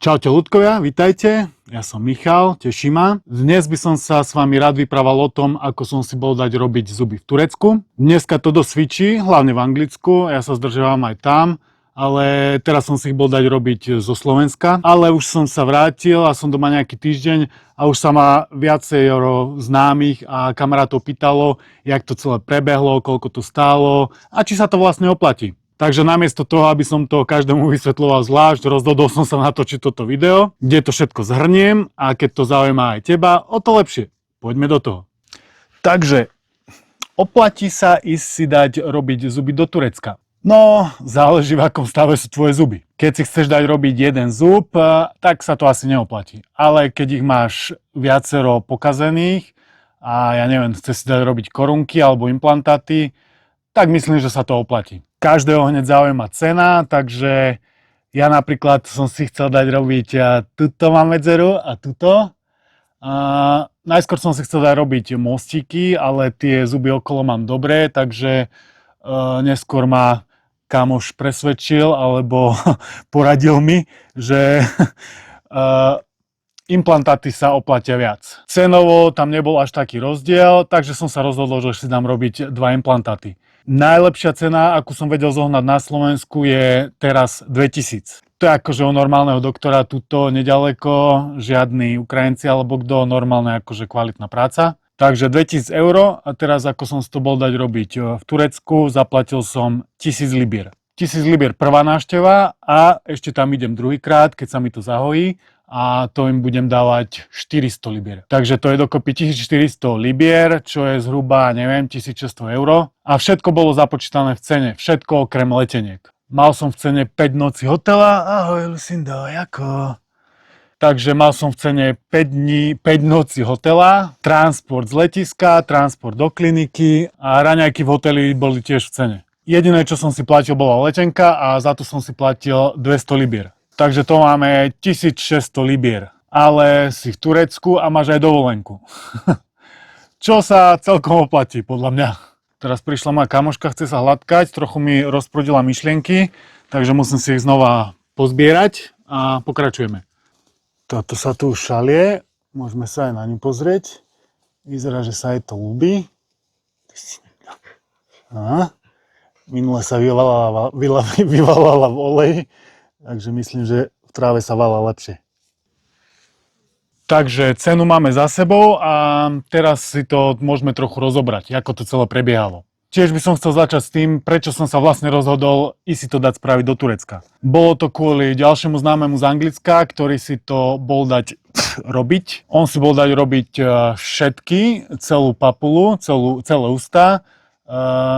Čaute ľudkovia, vitajte, ja som Michal, teší ma. Dnes by som sa s vami rád vyprával o tom, ako som si bol dať robiť zuby v Turecku. Dneska to dosť cvičí, hlavne v Anglicku, ja sa zdržiavam aj tam, ale teraz som si ich bol dať robiť zo Slovenska. Ale už som sa vrátil a som doma nejaký týždeň a už sa ma viacero známych a kamarátov pýtalo, jak to celé prebehlo, koľko to stálo a či sa to vlastne oplatí. Takže namiesto toho, aby som to každému vysvetľoval zvlášť, rozhodol som sa natočiť toto video, kde to všetko zhrniem a keď to zaujíma aj teba, o to lepšie. Poďme do toho. Takže, oplatí sa ísť si dať robiť zuby do Turecka? No, záleží v akom stave sú tvoje zuby. Keď si chceš dať robiť jeden zub, tak sa to asi neoplatí. Ale keď ich máš viacero pokazených a ja neviem, chceš si dať robiť korunky alebo implantáty, tak myslím, že sa to oplatí. Každého hneď zaujíma cena, takže ja napríklad som si chcel dať robiť tuto mám medzeru a tuto. Najskôr som si chcel dať robiť mostíky, ale tie zuby okolo mám dobré, takže neskôr ma kamoš presvedčil alebo poradil mi, že implantáty sa oplatia viac. Cenovo tam nebol až taký rozdiel, takže som sa rozhodol, že si dám robiť 2 implantáty. Najlepšia cena, akú som vedel zohnať na Slovensku, je teraz 2000. To je akože u normálneho doktora tuto nedaleko, žiadny Ukrajinci alebo kto, normálne akože kvalitná práca. Takže 2000 eur a teraz ako som si to bol dať robiť v Turecku, zaplatil som 1000 libier. 1000 libier prvá návšteva a ešte tam idem druhýkrát, keď sa mi to zahojí. A to im budem dávať 400 libier. Takže to je dokopy 1400 libier, čo je zhruba, neviem, 1600 eur. A všetko bolo započítané v cene, všetko okrem leteniek. Mal som v cene 5 nocí hotela, ahoj Lucinda, ako? Takže mal som v cene 5 dní, 5 nocí hotela, transport z letiska, transport do kliniky a raňajky v hoteli boli tiež v cene. Jediné, čo som si platil, bola letenka a za to som si platil 200 libier. Takže to máme 1600 libier, ale si v Turecku a máš aj dovolenku. Čo sa celkom oplatí, podľa mňa. Teraz prišla moja kamoška, chce sa hladkať, trochu mi rozprudila myšlienky, takže musím si ich znova pozbierať a pokračujeme. Toto sa tu šalie, môžeme sa aj na ňu pozrieť. Vyzerá, že sa jej to ľúbi. Minule sa vyvalala v oleji. Takže myslím, že v tráve sa valá lepšie. Takže cenu máme za sebou a teraz si to môžeme trochu rozobrať, ako to celé prebiehalo. Tiež by som chcel začať s tým, prečo som sa vlastne rozhodol ísť si to dať spraviť do Turecka. Bolo to kvôli ďalšiemu známemu z Anglicka, ktorý si to bol dať robiť. On si bol dať robiť všetky, celú papulu, celé ústa.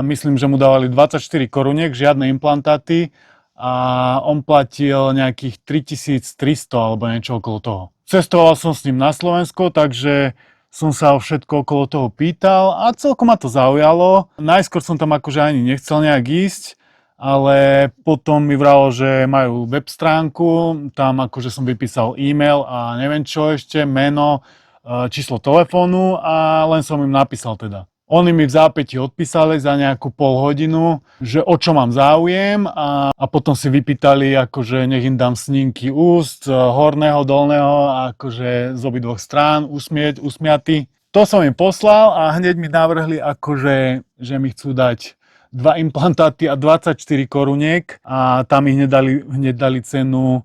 Myslím, že mu dávali 24 koruniek, žiadne implantáty. A on platil nejakých 3300 alebo niečo okolo toho. Cestoval som s ním na Slovensko, takže som sa o všetko okolo toho pýtal a celkom ma to zaujalo. Najskôr som tam akože ani nechcel nejak ísť, ale potom mi vralo, že majú web stránku, tam akože som vypísal e-mail a neviem čo ešte, meno, číslo telefónu a len som im napísal teda. Oni mi v zápäti odpísali za nejakú pol hodinu, že o čo mám záujem a potom si vypýtali, akože nech im dám snímky úst, horného, dolného, akože z obidvoch strán, usmiaty. To som im poslal a hneď mi navrhli, akože, že mi chcú dať 2 implantáty a 24 koruniek a tam ich hneď dali cenu,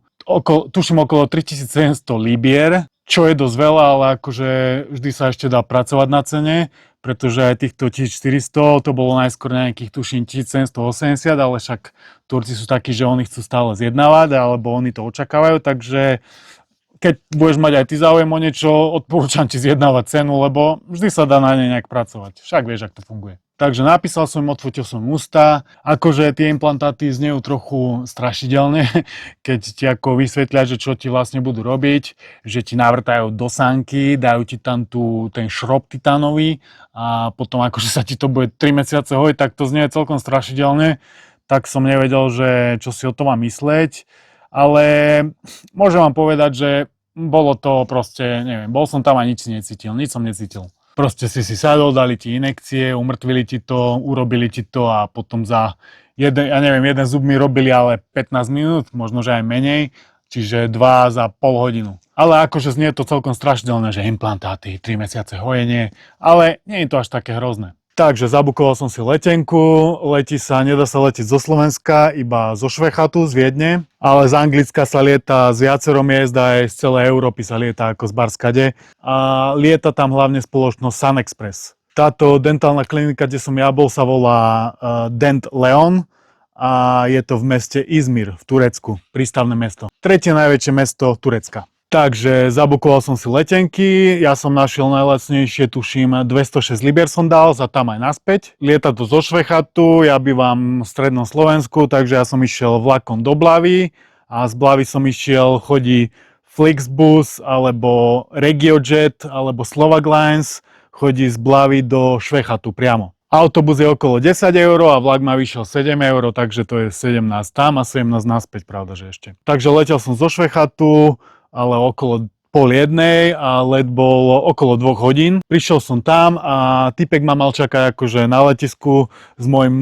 tuším okolo 3700 libier, čo je dosť veľa, ale akože vždy sa ešte dá pracovať na cene, pretože aj týchto 1400, to bolo najskôr nejakých tuším 1780, ale však Turci sú takí, že oni chcú stále zjednávať, alebo oni to očakávajú, takže keď budeš mať aj ty záujem o niečo, odporúčam ti zjednávať cenu, lebo vždy sa dá na nej nejak pracovať. Však vieš, ako to funguje. Takže napísal som im, odfotil som ústa, akože tie implantáty znejú trochu strašidelne, keď ti ako vysvetlia, že čo ti vlastne budú robiť, že ti navrtajú do sánky, dajú ti tam ten šrob titánový a potom akože sa ti to bude 3 mesiace hojiť, tak to znie celkom strašidelne, tak som nevedel, že čo si o tom mám mysleť, ale môžem vám povedať, že bolo to proste, neviem, bol som tam a nič som necítil. Proste si sadol, dali ti injekcie, umrtvili ti to, urobili ti to a potom za jeden zub mi robili ale 15 minút, možno že aj menej čiže 2 za pol hodinu. Ale akože znie to celkom strašidelné, že implantáty, 3 mesiace hojenie, ale nie je to až také hrozné. Takže zabukoval som si letenku, nedá sa letieť zo Slovenska, iba zo Švechatu, z Viedne, ale z Anglicka sa lieta z viacero miest, aj z celej Európy sa lieta ako z Barskade a lieta tam hlavne spoločnosť Sun Express. Táto dentálna klinika, kde som ja bol, sa volá Dent Leon a je to v meste Izmir v Turecku, prístavné mesto. Tretie najväčšie mesto Turecka. Takže zabukoval som si letenky, ja som našiel najlacnejšie, tuším 206 libier som dal za tam aj naspäť. Lieta to zo Švechatu, ja bývam v strednom Slovensku, takže ja som išiel vlakom do Blavy a z Blavy som išiel, chodí Flixbus alebo Regiojet alebo Slovak Lines, chodí z Blavy do Švechatu priamo. Autobus je okolo 10 eur a vlak ma vyšiel 7 eur, takže to je 17 tam a 17 naspäť, pravda, že ešte. Takže letel som zo Švechatu, ale okolo 12:30 a let bol okolo 2 hodín. Prišiel som tam a typek ma mal čakať akože na letisku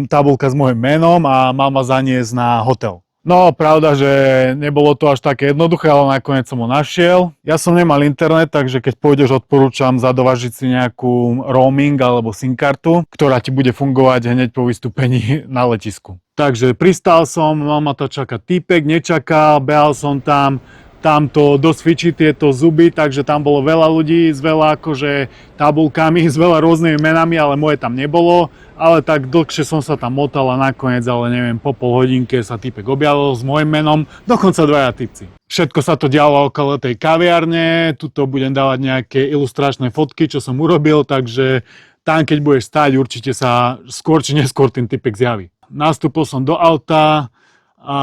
tabulka s môjim menom a mal ma zaniesť na hotel. No, pravda, že nebolo to až také jednoduché, ale nakoniec som ho našiel. Ja som nemal internet, takže keď pôjdeš, odporúčam zadovažiť si nejakú roaming alebo SIM kartu, ktorá ti bude fungovať hneď po vystúpení na letisku. Takže pristal som, mal ma to čakať týpek, nečakal, behal som tam to dosť fičí tieto zuby, takže tam bolo veľa ľudí s veľa akože tabulkami, s veľa rôznymi menami, ale moje tam nebolo. Ale tak dlhšie som sa tam motal a nakoniec, ale neviem, po pol hodinke sa týpek objavil s mojim menom, dokonca 2 typci. Všetko sa to dialo okolo tej kaviarne, tuto budem dávať nejaké ilustračné fotky, čo som urobil, takže tam keď budeš stáť, určite sa skôr či neskôr ten typek zjaví. Nastúpil som do auta a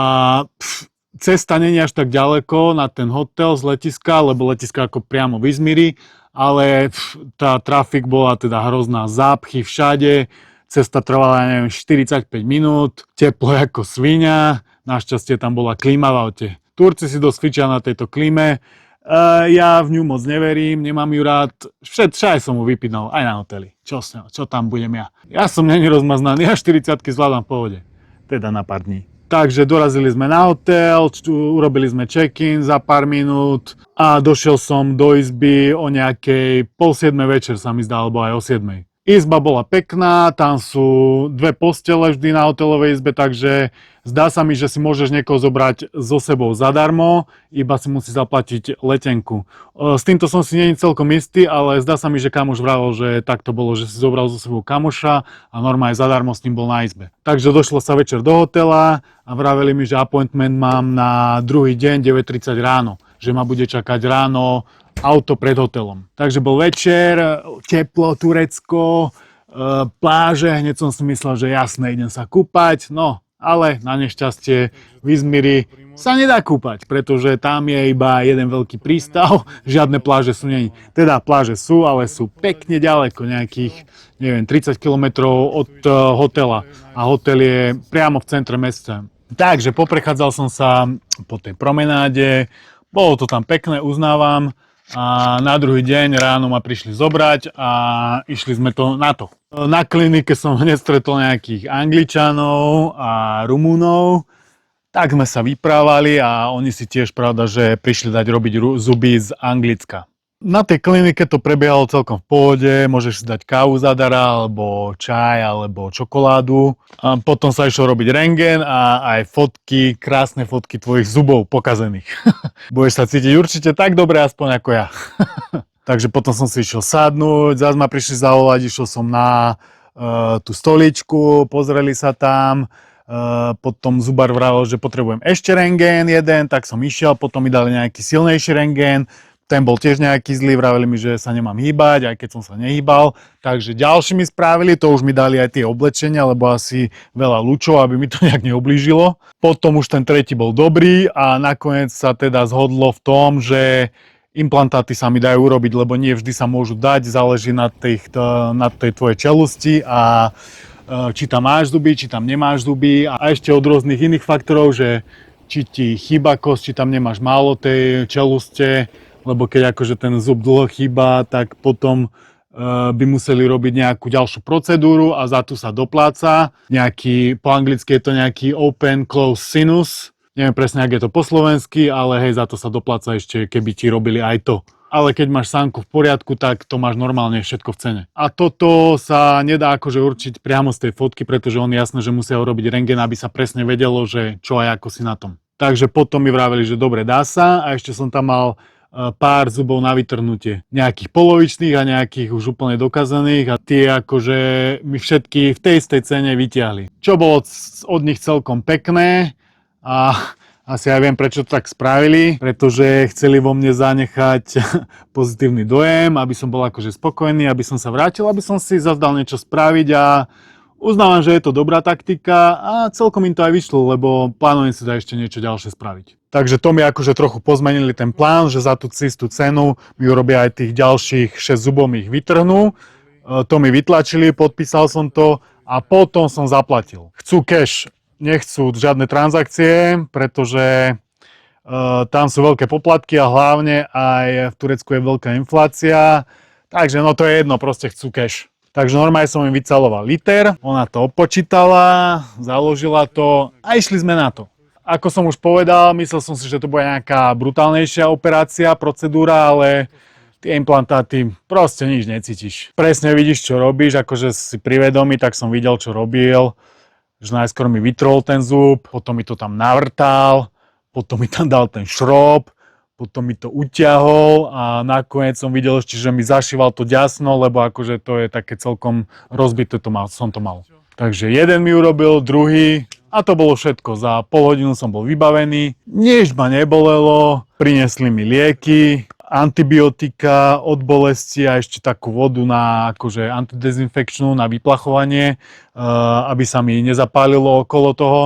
cesta nie je až tak ďaleko na ten hotel z letiska, lebo letiska ako priamo v Izmiri, ale tá trafik bola teda hrozná, zápchy všade, cesta trvala, neviem, 45 minút, teplo ako sviňa, našťastie tam bola klíma v aute. Turci si dosť fičia na tejto klíme, ja v ňu moc neverím, nemám ju rád, všade som mu vypínal, aj na hoteli, čo tam budem ja. Ja som není rozmaznaný, ja 40-ky zvládam v pohode, teda na pár dní. Takže dorazili sme na hotel, urobili sme check-in za pár minút a došiel som do izby o nejakej 6:30 večer sa mi zdá, alebo aj o 7:00. Izba bola pekná, tam sú 2 postele vždy na hotelovej izbe, takže zdá sa mi, že si môžeš niekoho zobrať so sebou zadarmo, iba si musí zaplatiť letenku. S týmto som si nie celkom istý, ale zdá sa mi, že kamoš vravel, že tak to bolo, že si zobral so sebou kamoša a normálne zadarmo s ním bol na izbe. Takže došlo sa večer do hotela a vraveli mi, že appointment mám na druhý deň 9:30 ráno, že ma bude čakať ráno auto pred hotelom. Takže bol večer, teplo, Turecko, pláže, hneď som si myslel, že jasné, idem sa kúpať, no, ale na nešťastie v Izmiri sa nedá kúpať, pretože tam je iba jeden veľký prístav, žiadne pláže sú nie. Teda pláže sú, ale sú pekne ďaleko, nejakých, neviem, 30 km od hotela a hotel je priamo v centre mesta. Takže poprechádzal som sa po tej promenáde, bolo to tam pekné, uznávam. A na druhý deň ráno ma prišli zobrať a išli sme na to. Na klinike som hneď stretol nejakých Angličanov a Rumúnov. Tak sme sa vyprávali a oni si tiež, pravda, že prišli dať robiť zuby z Anglicka. Na tej klinike to prebiehalo celkom v pohode, môžeš si dať kávu zadara, alebo čaj, alebo čokoládu. A potom sa išlo robiť rentgen a aj fotky, krásne fotky tvojich zubov pokazených. Budeš sa cítiť určite tak dobre, aspoň ako ja. Takže potom som si išiel sadnúť, zase ma prišli zavolať, išiel som na tú stoličku, pozreli sa tam. Potom zubar vravel, že potrebujem ešte rentgen jeden, tak som išiel, potom mi dali nejaký silnejší rentgen. Ten bol tiež nejaký zlý, vraveli mi, že sa nemám hýbať, aj keď som sa nehýbal. Takže ďalší mi spravili, to už mi dali aj tie oblečenia, lebo asi veľa lúčov, aby mi to nejak neublížilo. Potom už ten tretí bol dobrý a nakoniec sa teda zhodlo v tom, že implantáty sa mi dajú urobiť, lebo nie vždy sa môžu dať, záleží na tej tvojej čelusti a či tam máš zuby, či tam nemáš zuby a ešte od rôznych iných faktorov, že či ti chýba kosť, či tam nemáš málo tej čeluste, lebo keď akože ten zub dlho chýba, tak potom by museli robiť nejakú ďalšiu procedúru a za tu sa dopláca. Po anglicky je to nejaký open close sinus, Neviem presne, ak je to po slovensky, ale hej, za to sa dopláca ešte, keby ti robili aj to. Ale keď máš sánku v poriadku, tak to máš normálne všetko v cene. A toto sa nedá akože určiť priamo z tej fotky, pretože on je jasné, že musia urobiť rentgen, aby sa presne vedelo, že čo a ako si na tom. Takže potom mi vraveli, že dobre, dá sa a ešte som tam mal pár zubov na vytrhnutie. Nejakých polovičných a nejakých už úplne dokazaných a tie akože mi všetky v tej istej cene vyťahli. Čo bolo od nich celkom pekné a asi aj viem, prečo to tak spravili, pretože chceli vo mne zanechať pozitívny dojem, aby som bol akože spokojný, aby som sa vrátil, aby som si zazdal niečo spraviť a uznávam, že je to dobrá taktika a celkom im to aj vyšlo, lebo plánujem si da ešte niečo ďalšie spraviť. Takže to mi akože trochu pozmenili ten plán, že za tú istú cenu mi urobia aj tých ďalších 6 zubov mi ich vytrhnú. To mi vytlačili, podpísal som to a potom som zaplatil. Chcú cash. Nechcú žiadne transakcie, pretože tam sú veľké poplatky a hlavne aj v Turecku je veľká inflácia. Takže no to je jedno, proste chcú cash. Takže normálne som im vycaloval liter, ona to opočítala, založila to a išli sme na to. Ako som už povedal, myslel som si, že to bude nejaká brutálnejšia operácia, procedúra, ale tie implantáty proste nič necítiš. Presne vidíš, čo robíš, akože si privedomý, tak som videl, čo robil. Že najskôr mi vytrhol ten zub, potom mi to tam navrtal, potom mi tam dal ten šrob, potom mi to utiahol a nakoniec som videl ešte, že mi zašíval to ďasno, lebo akože to je také celkom rozbité, som to mal. Takže jeden mi urobil, druhý a to bolo všetko. Za pol hodinu som bol vybavený, nič ma nebolelo, priniesli mi lieky, antibiotika od bolesti a ešte takú vodu na akože antidezinfekčnú, na vyplachovanie, aby sa mi nezapálilo okolo toho.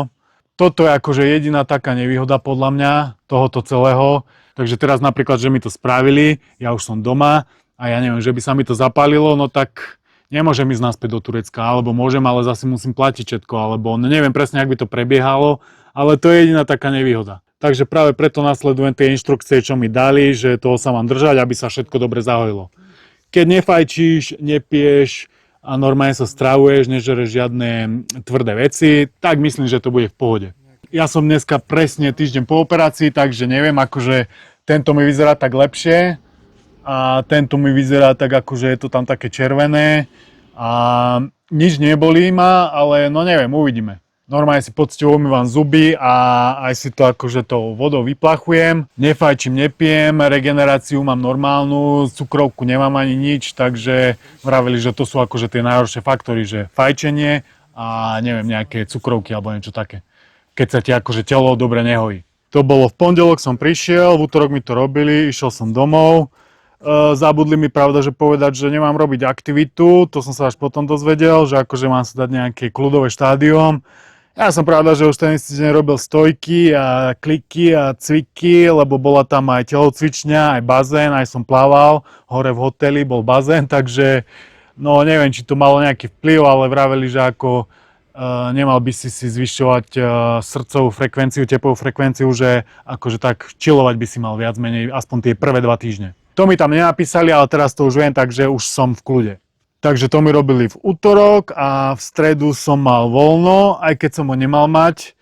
Toto je akože jediná taká nevýhoda podľa mňa tohoto celého. Takže teraz napríklad, že mi to spravili, ja už som doma a ja neviem, že by sa mi to zapálilo, no tak nemôžem ísť naspäť do Turecka, alebo môžem, ale zase musím platiť všetko, alebo neviem presne, jak by to prebiehalo, ale to je jediná taká nevýhoda. Takže práve preto nasledujem tie inštrukcie, čo mi dali, že toho sa mám držať, aby sa všetko dobre zahojilo. Keď nefajčíš, nepiješ a normálne sa stravuješ, nežereš žiadne tvrdé veci, tak myslím, že to bude v pohode. Ja som dneska presne týždeň po operácii, takže neviem, akože tento mi vyzerá tak lepšie a tento mi vyzerá tak, akože je to tam také červené a nič nebolí ma, ale no neviem, uvidíme. Normálne si poctivo umývam zuby a aj si to akože tou vodou vyplachujem. Nefajčím, nepijem, regeneráciu mám normálnu, cukrovku nemám ani nič, takže vraveli, že to sú akože tie najhoršie faktory, že fajčenie a neviem, nejaké cukrovky alebo niečo také. Keď sa ti akože telo dobre nehojí. To bolo v pondelok som prišiel, v útorok mi to robili, išiel som domov. Zabudli mi pravda, že povedať, že nemám robiť aktivitu, to som sa až potom dozvedel, že akože mám sa dať nejaké kľudové štádium. Ja som pravda, že už ten istý deň robil stojky a kliky a cviky, lebo bola tam aj telocvičňa, aj bazén, aj som plával, hore v hoteli bol bazén, takže no neviem, či to malo nejaký vplyv, ale vraveli, že ako nemal by si zvyšovať srdcovú frekvenciu, tepovú frekvenciu, že akože tak chillovať by si mal viac menej aspoň tie prvé 2 týždne. To mi tam nenapísali, ale teraz to už viem, takže už som v kľude. Takže to mi robili v útorok a v stredu som mal voľno, aj keď som ho nemal mať.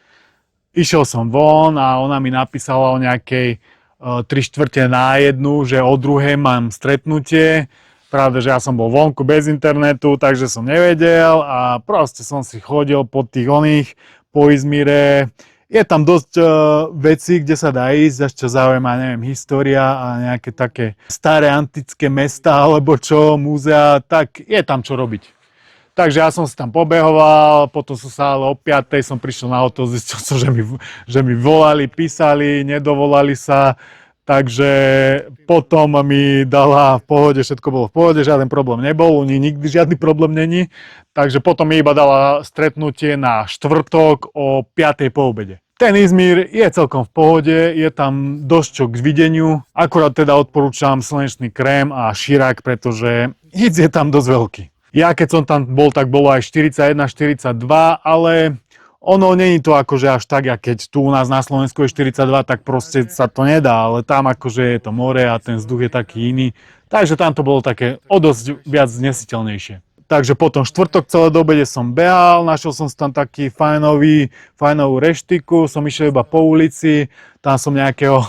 Išiel som von a ona mi napísala o nejakej 3/4 na 1, že o 2 mám stretnutie. Pravda, že ja som bol vonku bez internetu, takže som nevedel a proste som si chodil po tých oných, po Izmire. Je tam dosť vecí, kde sa dá ísť, až čo zaujíma, neviem, história a nejaké také staré antické mesta alebo čo, múzea, tak je tam čo robiť. Takže ja som si tam pobehoval, potom som sa ale o 5:00 som prišiel na hotel, zistil som, že mi volali, písali, nedovolali sa, takže potom mi dala v pohode, všetko bolo v pohode, žiaden problém nebol, u nich nikdy žiadny problém není, takže potom mi iba dala stretnutie na štvrtok o 5:00 po obede. Ten Izmir je celkom v pohode, je tam dosť čo k videniu, akurát teda odporúčam slnečný krém a širák, pretože hic je tam dosť veľký. Ja keď som tam bol, tak bolo aj 41, 42, ale ono není to akože až tak, jak keď tu u nás na Slovensku je 42, tak proste sa to nedá, ale tam akože je to more a ten vzduch je taký iný, takže tam to bolo také o dosť viac znesiteľnejšie. Takže potom štvrtok celé do obede som behal, našiel som si tam taký fajnovú reštiku, som išiel iba po ulici, tam som nejakého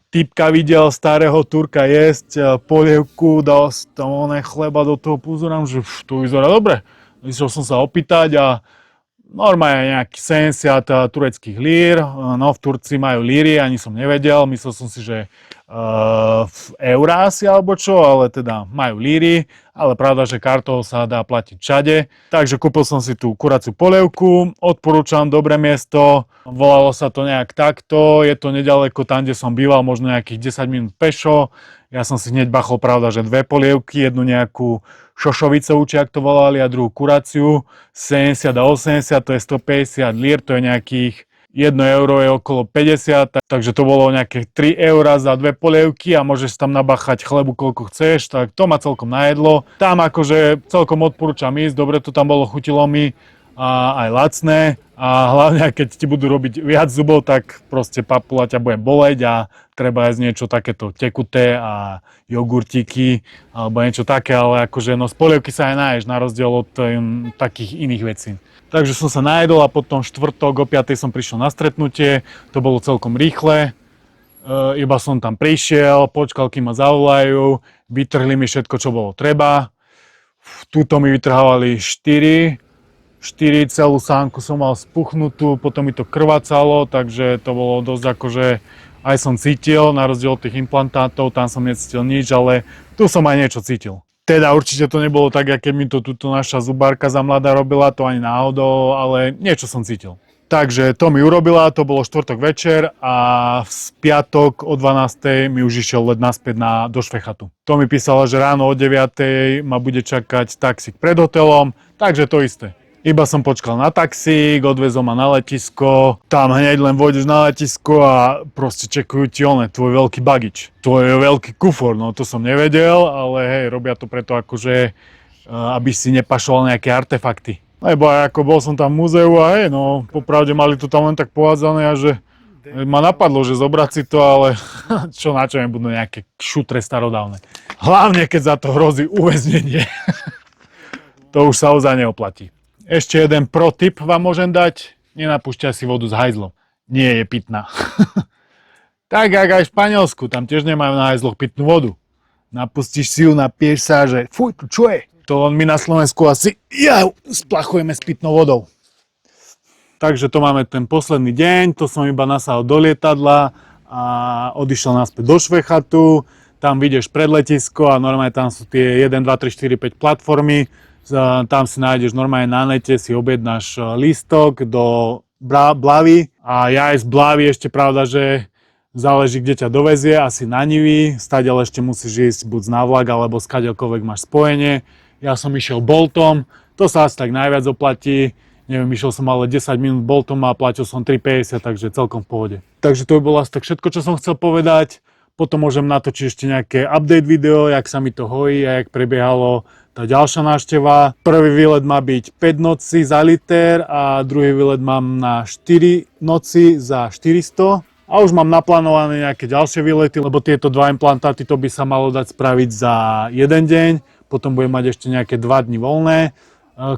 typka videl, starého Turka jesť polievku, dal si tam chleba do toho, pozerám, že to vyzerá dobre. Išiel som sa opýtať a normálne nejaký 70 tureckých lír, no v Turci majú líry, ani som nevedel, myslel som si, že v Eurási alebo čo, ale teda majú líry, ale pravda, že kartou sa dá platiť všade. Takže kúpil som si tú kuraciu polievku, odporúčam, dobré miesto, volalo sa to nejak takto, je to nedaleko tam, kde som býval, možno nejakých 10 minút pešo. Ja som si hneď bachol, pravda, že dve polievky, jednu nejakú šošovicovú, či ak to volali, a druhú kuraciu, 70 a 80, to je 150 lír, to je nejakých 1 euro je okolo 50, takže to bolo nejaké 3 eurá za dve polievky a môžeš tam nabachať chlebu koľko chceš, tak to ma celkom najedlo. Tam akože celkom odporúčam ísť, dobre to tam bolo, chutilo mi a aj lacné a hlavne keď ti budú robiť viac zubov, tak proste papula ťa bude boleť a treba jesť niečo takéto tekuté a jogurtíky alebo niečo také, ale akože no z polievky sa aj náješ na rozdiel od takých iných vecí. Takže som sa najedol a potom štvrtok o 5 som prišiel na stretnutie, to bolo celkom rýchle, iba som tam prišiel, počkal, kým ma zavolajú, vytrhli mi všetko, čo bolo treba, túto mi vytrhávali 4 celú sánku som mal spuchnutú, potom mi to krvácalo, takže to bolo dosť akože, aj som cítil, na rozdiel od tých implantátov, tam som necítil nič, ale tu som aj niečo cítil. Teda určite to nebolo tak, keď mi to tuto naša zubárka za mladá robila, to ani náhodou, ale niečo som cítil. Takže to mi urobila, to bolo štvrtok večer a v piatok o 12. mi už išiel let naspäť do Švechatu. To mi písala, že ráno o 9. ma bude čakať taxík pred hotelom, takže to isté. Iba som počkal na taxík, odvezol ma na letisko, tam hneď len vojdeš na letisko a proste čekujú ti tvoj veľký bagič. Tvoj veľký kufor, no to som nevedel, ale hej, robia to preto akože, aby si nepašoval nejaké artefakty. Lebo ako bol som tam v múzeu a hej, no popravde mali to tam len tak pohádzané a že ma napadlo, že zobrať si to, ale čo na čo mi budú nejaké šutre starodávne. Hlavne keď za to hrozí uväznenie. To už sa ozaj neoplatí. Ešte jeden pro tip vám môžem dať. Nenapúšťaj si vodu z hajzlov. Nie je pitná. Tak jak aj v Španielsku, tam tiež nemajú na hajzloch pitnú vodu. Napustíš si ju, napieš sa, že fuj, čo je? To len my na Slovensku asi splachujeme s pitnou vodou. Takže to máme ten posledný deň, to som iba nasahol do lietadla a odišiel naspäť do Švechatu. Tam vidieš pred letisko a normálne tam sú tie 1, 2, 3, 4, 5 platformy. Tam si nájdeš normálne na nete, si objednáš lístok do Blavy a ja aj z Blavy ešte pravda, že záleží, kde ťa dovezie, asi na Nivi, stadiaľ ešte musíš ísť buď na vlak alebo skadeľkoľvek máš spojenie. Ja som išiel Boltom, to sa asi tak najviac oplatí, neviem, išiel som ale 10 minút Boltom a platil som 3,50, takže celkom v pohode. Takže to by bolo asi tak všetko, čo som chcel povedať. Potom môžem natočiť ešte nejaké update video, jak sa mi to hojí a jak prebiehalo tá ďalšia návšteva. Prvý výlet má byť 5 nocí za liter a druhý výlet mám na 4 noci za 400. A už mám naplánované nejaké ďalšie výlety, lebo tieto dva implantáty to by sa malo dať spraviť za jeden deň. Potom budem mať ešte nejaké 2 dni voľné.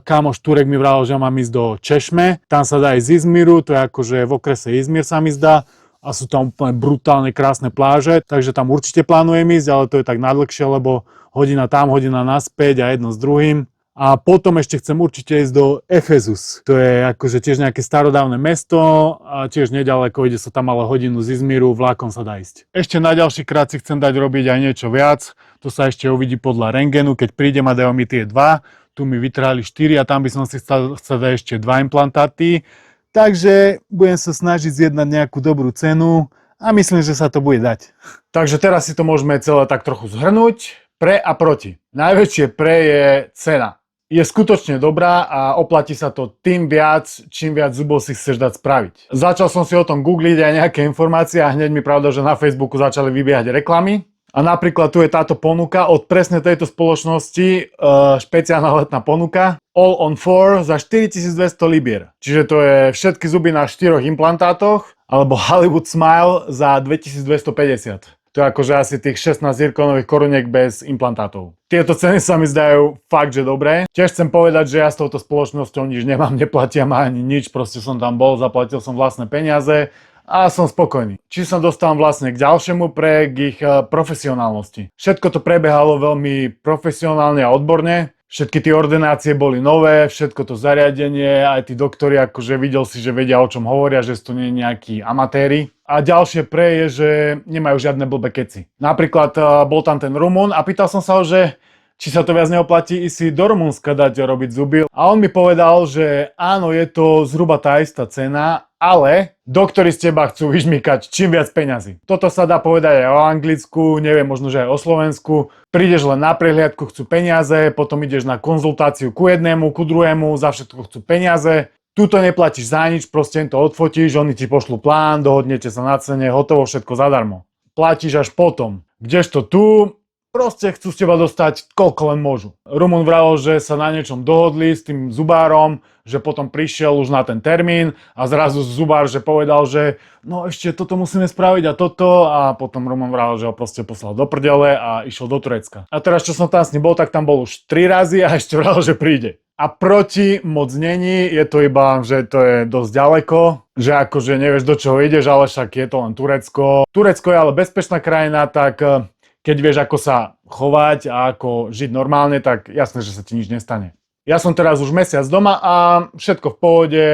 Kámoš Turek mi vravel, že mám ísť do Češme. Tam sa dá aj z Izmiru, to je akože v okrese Izmir sa mi zdá. A sú tam úplne brutálne krásne pláže, takže tam určite plánujem ísť, ale to je tak najdlhšie, lebo hodina tam, hodina naspäť a jedno s druhým. A potom ešte chcem určite ísť do Efezus. To je akože tiež nejaké starodávne mesto a tiež nedaleko, ide sa tam ale hodinu z Izmiru, vlákom sa dá ísť. Ešte na ďalší krát si chcem dať robiť aj niečo viac, to sa ešte uvidí podľa rentgenu, keď prídem a dajú mi tie 2, tu mi vytrhali 4 a tam by som si chcel dať ešte 2 implantáty. Takže budem sa snažiť zjednať nejakú dobrú cenu a myslím, že sa to bude dať. Takže teraz si to môžeme celé tak trochu zhrnúť. Pre a proti. Najväčšie pre je cena. Je skutočne dobrá a oplatí sa to tým viac, čím viac zubov si chceš dať spraviť. Začal som si o tom googliť aj nejaké informácie a hneď mi pravda, že na Facebooku začali vybiehať reklamy. A napríklad tu je táto ponuka od presne tejto spoločnosti, špeciálna letná ponuka All on 4 za 4200 libier. Čiže to je všetky zuby na 4 implantátoch alebo Hollywood Smile za 2250. To je akože asi tých 16 zirkonových koruniek bez implantátov. Tieto ceny sa mi zdajú fakt, že dobré. Tiež chcem povedať, že ja s touto spoločnosťou nič nemám, neplatia ma ani nič, proste som tam bol, zaplatil som vlastné peniaze a som spokojný. Či sa dostávam vlastne k ďalšiemu pre ich profesionálnosti. Všetko to prebiehalo veľmi profesionálne a odborne. Všetky tie ordinácie boli nové, všetko to zariadenie, aj tí doktori, akože videl si, že vedia, o čom hovoria, že sú to nie nejakí amatéri. A ďalšie pre je, že nemajú žiadne blbé keci. Napríklad bol tam ten Rumun a pýtal som sa ho, že či sa to viac neoplatí ísť si do Rumunska dať robiť zuby. A on mi povedal, že áno, je to zhruba tá istá cena, ale doktori z teba chcú vyžmýkať čím viac peňazí. Toto sa dá povedať aj o Anglicku, neviem, možno že aj o Slovensku. Prídeš len na prehliadku, chcú peniaze, potom ideš na konzultáciu ku jednému, ku druhému, za všetko chcú peniaze. Tuto neplatíš za nič, proste to odfotíš, oni ti pošlú plán, dohodnete sa na cene, hotovo, všetko zadarmo. Platíš až potom. Kdežto tu proste chcú z teba dostať koľko len môžu. Rumun vravel, že sa na niečom dohodli s tým zubárom, že potom prišiel už na ten termín a zrazu zubár, že povedal, že no ešte toto musíme spraviť a toto a potom Rumun vravel, že ho proste poslal do prdele a išiel do Turecka. A teraz čo som tam s ním bol, tak tam bol už 3 razy a ešte vravel, že príde. A proti moc není, je to iba, že to je dosť ďaleko, že akože nevieš do čoho ideš, ale však je to len Turecko. Turecko je ale bezpečná krajina, tak keď vieš, ako sa chovať a ako žiť normálne, tak jasné, že sa ti nič nestane. Ja som teraz už mesiac doma a všetko v pohode,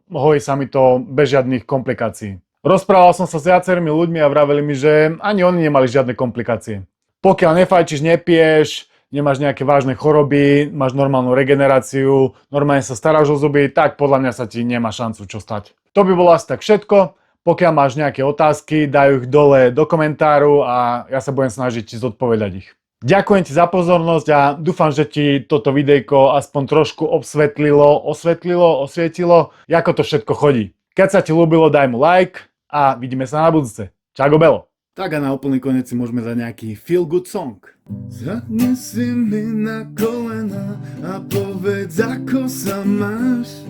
hojí sa mi to bez žiadnych komplikácií. Rozprával som sa s viacerými ľuďmi a vraveli mi, že ani oni nemali žiadne komplikácie. Pokiaľ nefajčíš, nepiješ, nemáš nejaké vážne choroby, máš normálnu regeneráciu, normálne sa staráš o zuby, tak podľa mňa sa ti nemá šancu čo stať. To by bolo asi tak všetko. Pokiaľ máš nejaké otázky, daj ich dole do komentáru a ja sa budem snažiť ti zodpovedať ich. Ďakujem ti za pozornosť a dúfam, že ti toto videjko aspoň trošku osvietilo, ako to všetko chodí. Keď sa ti ľúbilo, daj mu like a vidíme sa na budúce. Čau Belo. Tak a na úplný koniec si môžeme za nejaký feel good song. Zadni si mi na kolena a povedz, ako sa máš.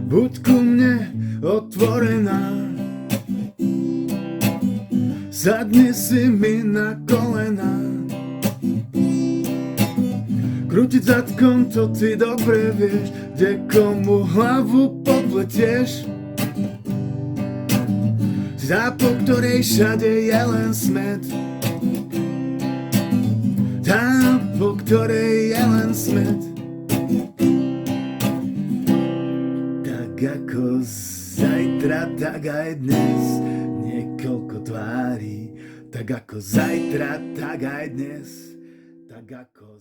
Buď ku mne otvorená, sadni si mi na kolena. Krútiť zadkom, to ty dobre vieš, kde komu hlavu popletieš. Tá, po ktorej všade je len smet. Tá, po ktorej je len smet. Tak ako zajtra, tak aj dnes niekoľko tvári. Tak ako zajtra, tak aj dnes. Tak ako